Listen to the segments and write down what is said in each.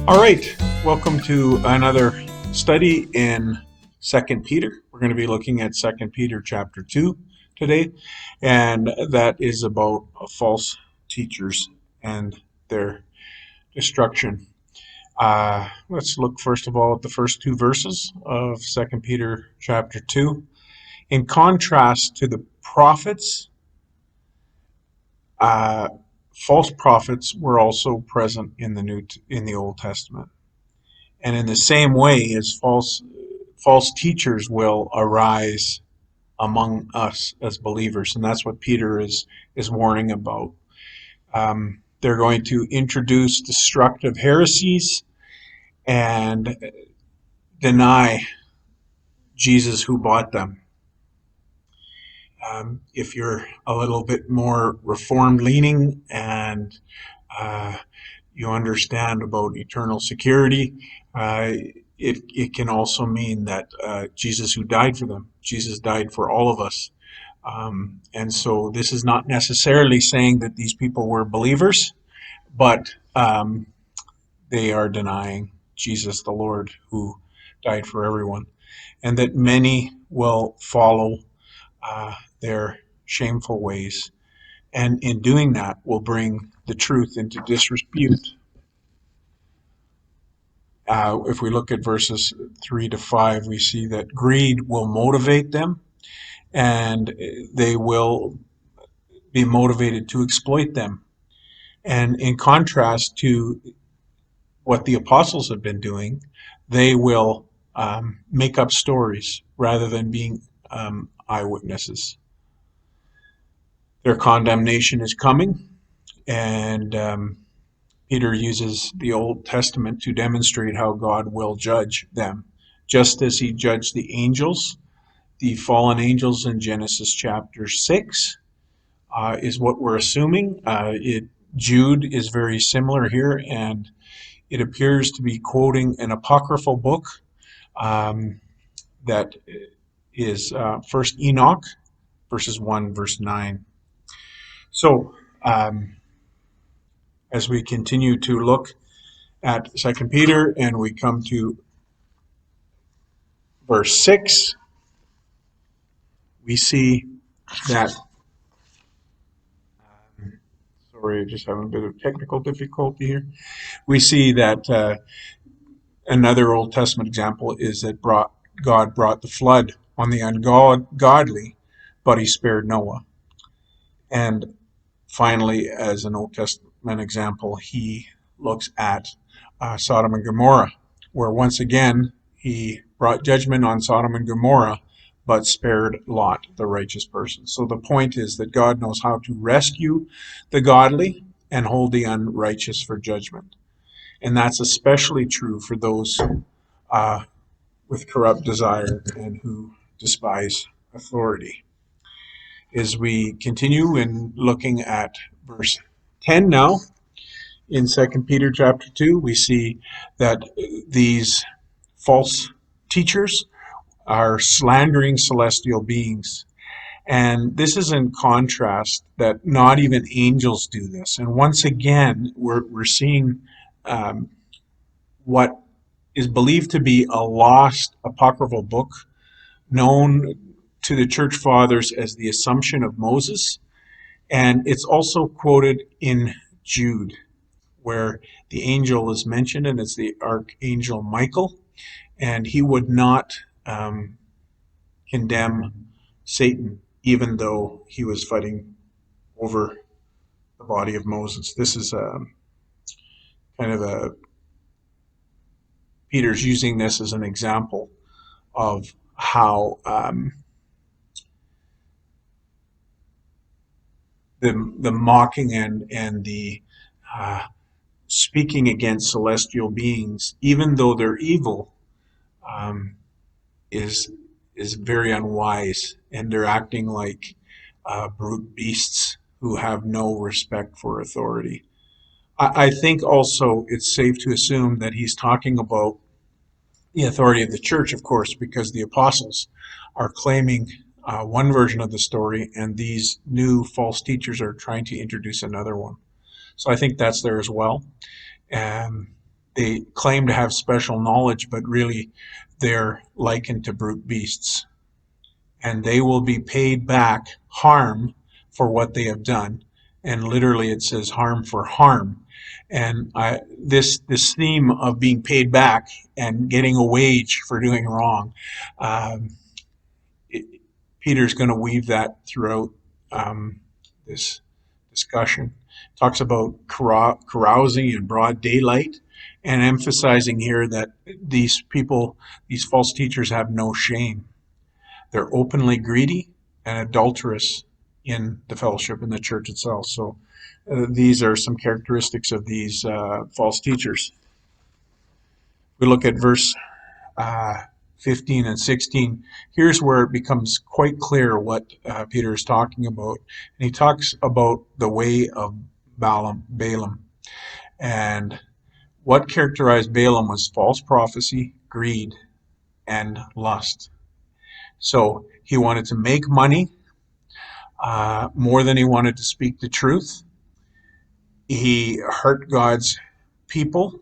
All right, welcome to another study in Second Peter. We're going to be looking at Second Peter chapter 2 today, and that is about false teachers and their destruction. Let's look first of all at the first two verses of Second Peter chapter 2. In contrast to the prophets, uh, false prophets were also present in the Old Testament. And in the same way as false teachers will arise among us as believers, and that's what Peter is warning about. They're going to introduce destructive heresies and deny Jesus who bought them. If you're a little bit more reformed leaning and uh, you understand about eternal security, it can also mean that Jesus who died for them, Jesus died for all of us. And so this is not necessarily saying that these people were believers, but they are denying Jesus the Lord who died for everyone, and that many will follow their shameful ways, and in doing that will bring the truth into disrepute. If we look at verses 3 to 5, we see that greed will motivate them, and they will be motivated to exploit them. And in contrast to what the apostles have been doing, they will make up stories rather than being eyewitnesses. Their condemnation is coming, and Peter uses the Old Testament to demonstrate how God will judge them, just as he judged the angels. The fallen angels in Genesis chapter 6 is what we're assuming. Jude is very similar here, and it appears to be quoting an apocryphal book um, that is First Enoch, verses 1, verse 9. So, as we continue to look at Second Peter and we come to verse 6, we see that, sorry, I just having a bit of technical difficulty here. We see that another Old Testament example is that God brought the flood on the ungodly, but he spared Noah. And finally, as an Old Testament example, he looks at Sodom and Gomorrah, where once again he brought judgment on Sodom and Gomorrah, but spared Lot, the righteous person. So the point is that God knows how to rescue the godly and hold the unrighteous for judgment. And that's especially true for those uh, with corrupt desire and who despise authority. As we continue in looking at verse 10 now, in Second Peter chapter 2, we see that these false teachers are slandering celestial beings. And this is in contrast that not even angels do this. And once again, we're seeing um, what is believed to be a lost apocryphal book known to the church fathers as the Assumption of Moses. And it's also quoted in Jude, where the angel is mentioned, and it's the archangel Michael. And he would not condemn Satan, even though he was fighting over the body of Moses. This is kind of a Peter's using this as an example of how the mocking and the uh, speaking against celestial beings, even though they're evil, um, is is very unwise, and they're acting like brute beasts who have no respect for authority. I think also it's safe to assume that he's talking about the authority of the church, of course, because the apostles are claiming one version of the story, and these new false teachers are trying to introduce another one. So I think that's there as well. Um, they claim to have special knowledge, but really they're likened to brute beasts. And they will be paid back harm for what they have done. And literally it says harm for harm. And this theme of being paid back and getting a wage for doing wrong, um, it, Peter's going to weave that throughout this discussion. Talks about carousing in broad daylight and emphasizing here that these people, these false teachers, have no shame. They're openly greedy and adulterous in the fellowship in the church itself. So these are some characteristics of these false teachers. We look at verse uh, 15 and 16. Here's where it becomes quite clear what Peter is talking about. And he talks about the way of Balaam. And what characterized Balaam was false prophecy, greed, and lust. So he wanted to make money more than he wanted to speak the truth. He hurt God's people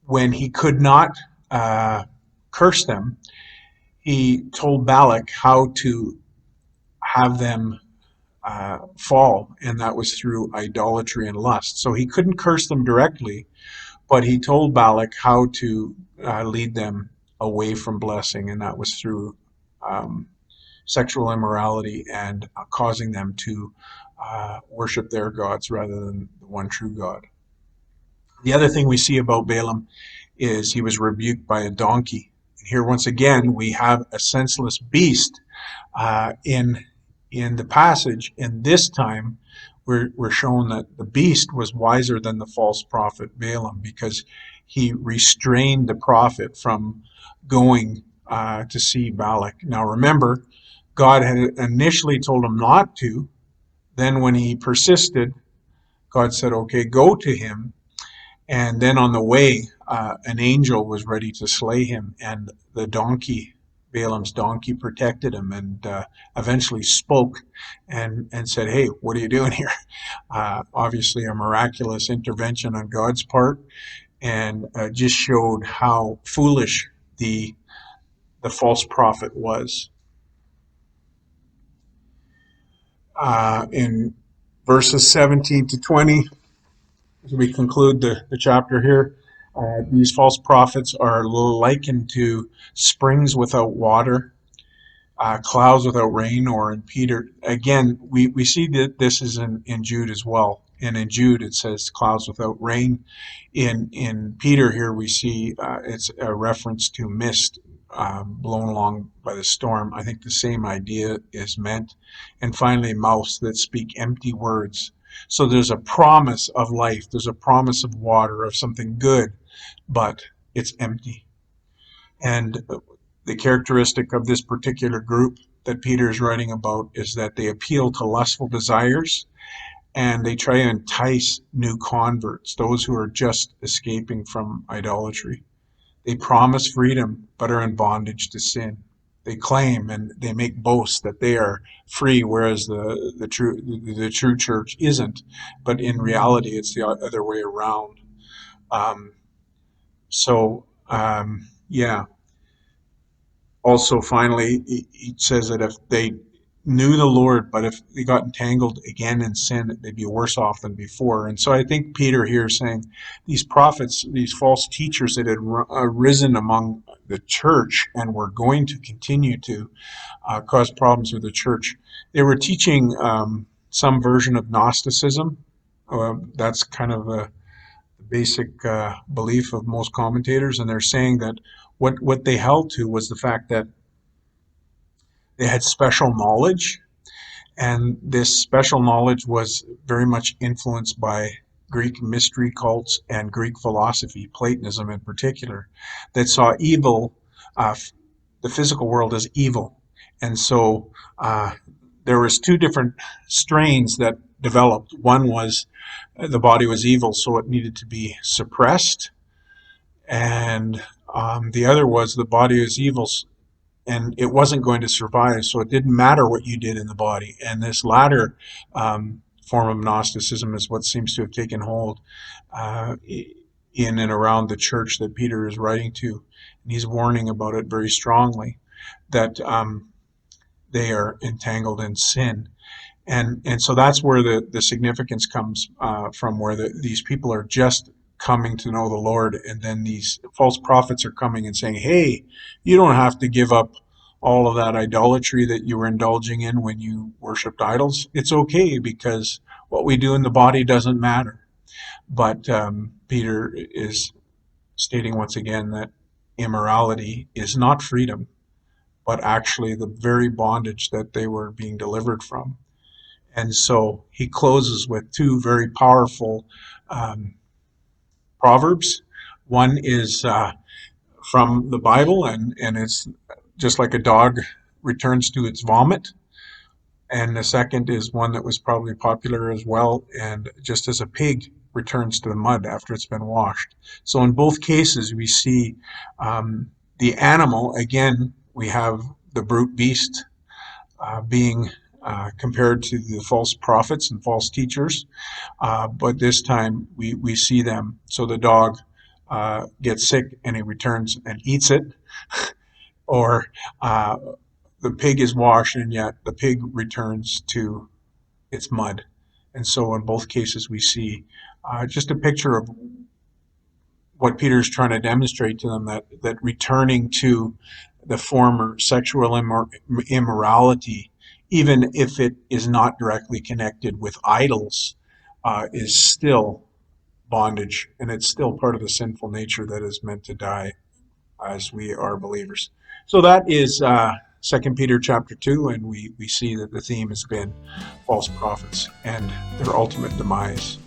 when he could not curse them. He told Balak how to have them fall, and that was through idolatry and lust. So he couldn't curse them directly, but he told Balak how to lead them away from blessing, and that was through um, sexual immorality and causing them to worship their gods rather than the one true God. The other thing we see about Balaam is he was rebuked by a donkey. Here, once again, we have a senseless beast in the passage, and this time we're shown that the beast was wiser than the false prophet Balaam, because he restrained the prophet from going to see Balak. Now remember, God had initially told him not to. Then when he persisted, God said, okay, go to him. And then on the way, an angel was ready to slay him, and the donkey, Balaam's donkey, protected him, and eventually spoke and said, hey, what are you doing here? Obviously a miraculous intervention on God's part, and just showed how foolish the false prophet was. In verses 17 to 20, as we conclude the chapter here, these false prophets are likened to springs without water, clouds without rain, or in Peter. Again, we see that this is in Jude as well. And in Jude it says clouds without rain. In Peter here we see it's a reference to mist blown along by the storm. I think the same idea is meant. And finally, mouths that speak empty words. So there's a promise of life, there's a promise of water, of something good, but it's empty. And the characteristic of this particular group that Peter is writing about is that they appeal to lustful desires, and they try to entice new converts, those who are just escaping from idolatry. They promise freedom but are in bondage to sin. They claim and they make boasts that they are free, whereas the true church isn't. But in reality, it's the other way around. Um, yeah. Also, finally, he says that if they knew the Lord, but if they got entangled again in sin, they'd be worse off than before. And so I think Peter here is saying these prophets, these false teachers that had risen among the church and were going to continue to cause problems with the church, they were teaching some version of Gnosticism. That's kind of a basic belief of most commentators, and they're saying that what they held to was the fact that they had special knowledge, and this special knowledge was very much influenced by Greek mystery cults and Greek philosophy, Platonism in particular, that saw evil, the physical world, as evil. And so there was two different strains that developed. One was the body was evil, so it needed to be suppressed, and the other was the body was evil and it wasn't going to survive, so it didn't matter what you did in the body. And this latter form of Gnosticism is what seems to have taken hold. in and around the church that Peter is writing to. And he's warning about it very strongly, that they are entangled in sin. And so that's where the significance comes from, where these people are just coming to know the Lord, and then these false prophets are coming and saying, hey, you don't have to give up all of that idolatry that you were indulging in when you worshiped idols. It's okay, because what we do in the body doesn't matter. But Peter is stating once again that immorality is not freedom, but actually the very bondage that they were being delivered from. And so he closes with two very powerful um, proverbs. One is from the Bible, and it's just like a dog returns to its vomit. And the second is one that was probably popular as well, and just as a pig returns to the mud after it's been washed. So in both cases, we see the animal, again, we have the brute beast being compared to the false prophets and false teachers. But this time we see them. So the dog gets sick and he returns and eats it, or uh, the pig is washed and yet the pig returns to its mud. And so in both cases we see just a picture of what Peter's trying to demonstrate to them, that returning to the former sexual immorality, even if it is not directly connected with idols, is still bondage, and it's still part of the sinful nature that is meant to die as we are believers. So that is 2 Peter chapter 2, and we see that the theme has been false prophets and their ultimate demise.